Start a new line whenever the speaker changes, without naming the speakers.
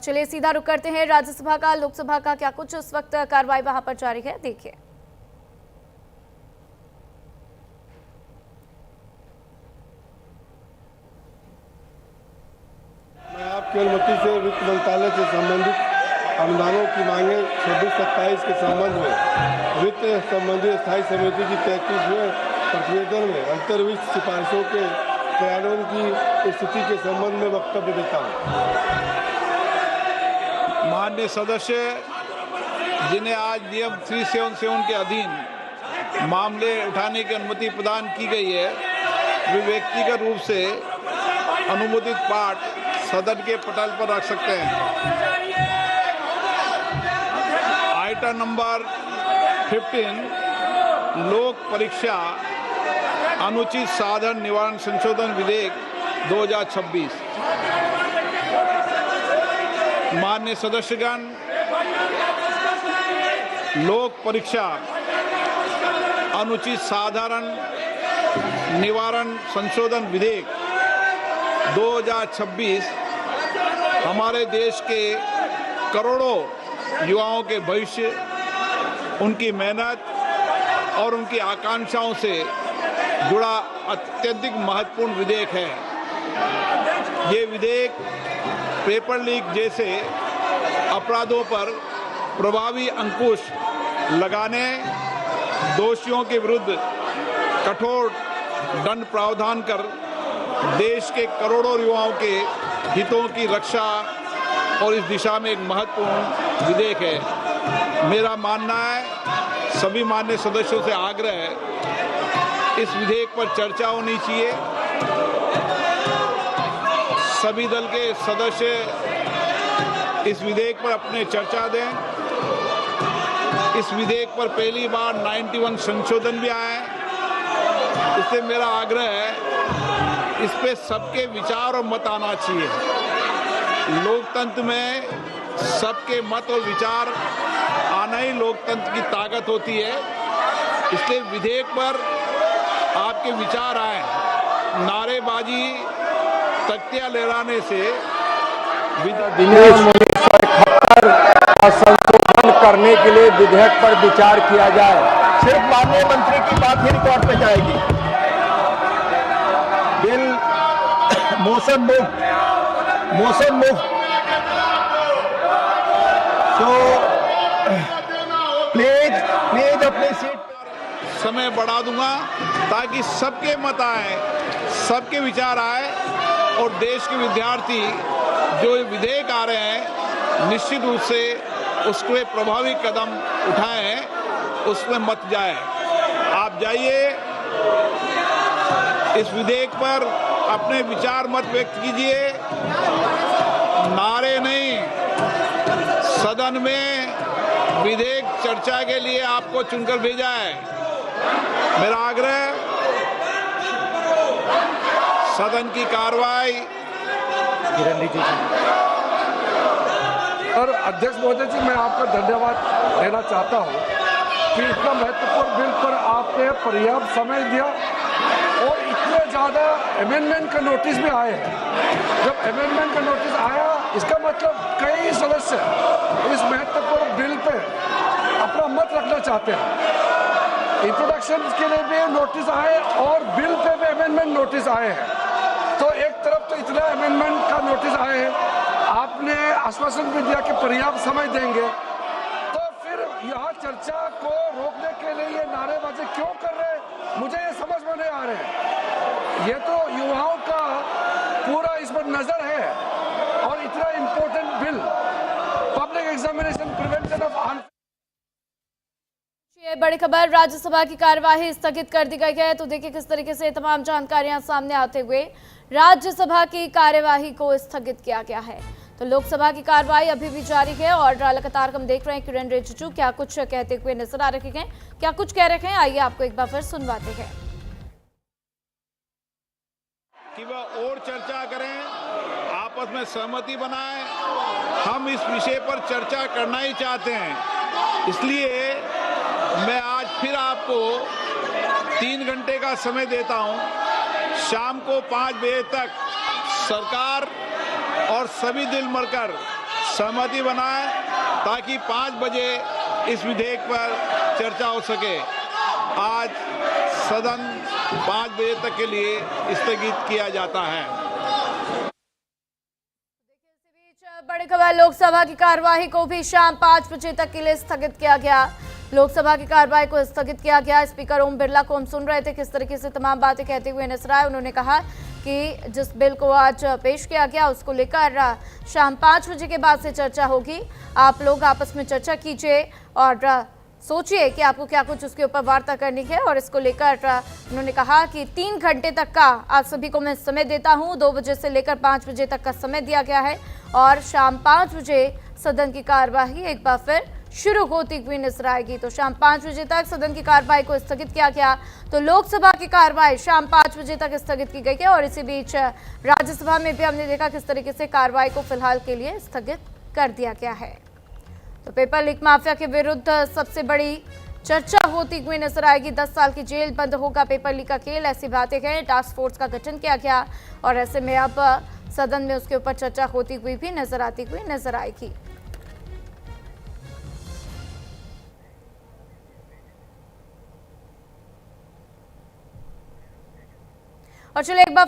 चलिए सीधा रुक करते हैं राज्यसभा का। लोकसभा का क्या कुछ इस वक्त कार्रवाई वहां पर जारी है, देखिए।
मैं आपकी अनुमति से वित्त मंत्रालय से संबंधित अनुदानों की मांगे 26-27 के संबंध में वित्त संबंधी स्थायी समिति की 33वें प्रतिवेदन में अंतर्वित्त सिफारिशों के क्रियान्वयन की स्थिति के संबंध में वक्तव्य देता हूँ।
माननीय सदस्य जिन्हें आज नियम 377 के अधीन मामले उठाने की अनुमति प्रदान की गई है, वे व्यक्तिगत रूप से अनुमोदित पाठ सदन के पटल पर रख सकते हैं। आइटम नंबर 15 लोक परीक्षा अनुचित साधन निवारण संशोधन विधेयक 2026। माननीय सदस्यगण, लोक परीक्षा अनुचित साधारण निवारण संशोधन विधेयक 2026 हमारे देश के करोड़ों युवाओं के भविष्य, उनकी मेहनत और उनकी आकांक्षाओं से जुड़ा अत्यधिक महत्वपूर्ण विधेयक है। ये विधेयक पेपर लीक जैसे अपराधों पर प्रभावी अंकुश लगाने, दोषियों के विरुद्ध कठोर दंड प्रावधान कर देश के करोड़ों युवाओं के हितों की रक्षा और इस दिशा में एक महत्वपूर्ण विधेयक है। मेरा मानना है, सभी माननीय सदस्यों से आग्रह है, इस विधेयक पर चर्चा होनी चाहिए। सभी दल के सदस्य इस विधेयक पर अपने चर्चा दें। इस विधेयक पर पहली बार 91 संशोधन भी आए हैं। इससे मेरा आग्रह है, इस पे सबके विचार और मत आना चाहिए। लोकतंत्र में सबके मत और विचार आना ही लोकतंत्र की ताकत होती है। इसलिए विधेयक पर आपके विचार आए। नारेबाजी, तख्तियां लहराने से
दिनेश 1971 का संशोधन करने के लिए विधेयक पर विचार किया जाए।
सिर्फ माननीय मंत्री की बात ही रिकॉर्ड पे जाएगी। Bill motion move. तो प्लीज अपनी सीट पर
समय बढ़ा दूंगा ताकि सबके मत आए, सबके विचार आए और देश के विद्यार्थी जो विधेयक आ रहे हैं निश्चित रूप से उसके प्रभावी कदम उठाए हैं, उसमें मत जाए। आप जाइए, इस विधेयक पर अपने विचार मत व्यक्त कीजिए। नारे नहीं, सदन में विधेयक चर्चा के लिए आपको चुनकर भेजा है। मेरा आग्रह, सदन की कार्रवाई।
और अध्यक्ष महोदय जी, मैं आपका धन्यवाद देना चाहता हूं कि इतना महत्वपूर्ण बिल पर आपने पर्याप्त समय दिया और इतने ज़्यादा अमेंडमेंट का नोटिस भी आए हैं। जब अमेंडमेंट का नोटिस आया, इसका मतलब कई सदस्य इस महत्वपूर्ण बिल पे अपना मत रखना चाहते हैं। इंट्रोडक्शन के लिए भी नोटिस आए और बिल पे भी अमेंडमेंट नोटिस आए हैं। तो एक तरफ तो इतना अमेंडमेंट का नोटिस आए हैं, आपने आश्वासन भी दिया कि पर्याप्त समय देंगे, तो फिर यहाँ चर्चा को रोकने के लिए ये नारेबाजी क्यों कर रहे हैं, मुझे ये समझ में नहीं आ रहे हैं। ये तो युवाओं का पूरा इस पर नजर है और इतना important bill, public examination prevention of.
ये बड़ी खबर, राज्यसभा की कार्यवाही स्थगित कर दी गई है। तो देखिए किस तरीके से तमाम जानकारियां सामने आते हुए राज्यसभा की कार्यवाही को स्थगित किया गया है। तो लोकसभा की कार्यवाही अभी भी जारी है और लगातार हम देख रहे हैं किरण रिजिजू क्या कुछ कहते हुए नजर आ रहे हैं, क्या कुछ कह रहे हैं, आइए आपको एक बार फिर सुनवाते हैं।
कि वह और चर्चा करें, आपस में सहमति बनाएं। हम इस विषय पर चर्चा करना ही चाहते हैं। इसलिए मैं आज फिर आपको 3 घंटे का समय देता हूं। शाम को 5 बजे तक सरकार और सभी दिल मरकर सहमति बनाए ताकि 5 बजे इस विधेयक पर चर्चा हो सके। आज सदन 5 बजे तक के लिए स्थगित किया जाता है।
बड़ी खबर, लोकसभा की कार्यवाही को भी शाम 5 बजे तक के लिए स्थगित किया गया। लोकसभा की कार्यवाही को स्थगित किया गया। स्पीकर ओम बिरला को हम सुन रहे थे, किस तरीके से तमाम बातें कहते हुए नजर आए। उन्होंने कहा कि जिस बिल को आज पेश किया गया उसको लेकर शाम 5 बजे के बाद से चर्चा होगी। आप लोग आपस में चर्चा कीजिए और सोचिए कि आपको क्या कुछ उसके ऊपर वार्ता करनी है। और इसको लेकर उन्होंने कहा कि 3 घंटे तक का आप सभी को मैं समय देता हूं। 2 बजे से लेकर 5 बजे तक का समय दिया गया है और शाम 5 बजे सदन की कार्यवाही एक बार फिर शुरू होती हुई नजर आएगी। तो शाम 5 बजे तक सदन की कार्यवाही को स्थगित किया गया। तो लोकसभा की कार्यवाही शाम 5 बजे तक स्थगित की गई है और इसी बीच राज्यसभा में भी हमने देखा किस तरीके से कार्यवाही को फिलहाल के लिए स्थगित कर दिया गया है। तो पेपर लीक माफिया के विरुद्ध सबसे बड़ी चर्चा होती हुई नजर आएगी। 10 साल की जेल, बंद होगा पेपर लीक का खेल, ऐसी बातें हैं। टास्क फोर्स का गठन किया गया और ऐसे में अब सदन में उसके ऊपर चर्चा होती हुई भी नजर आती हुई नजर आएगी। और चलिए एक बार फिर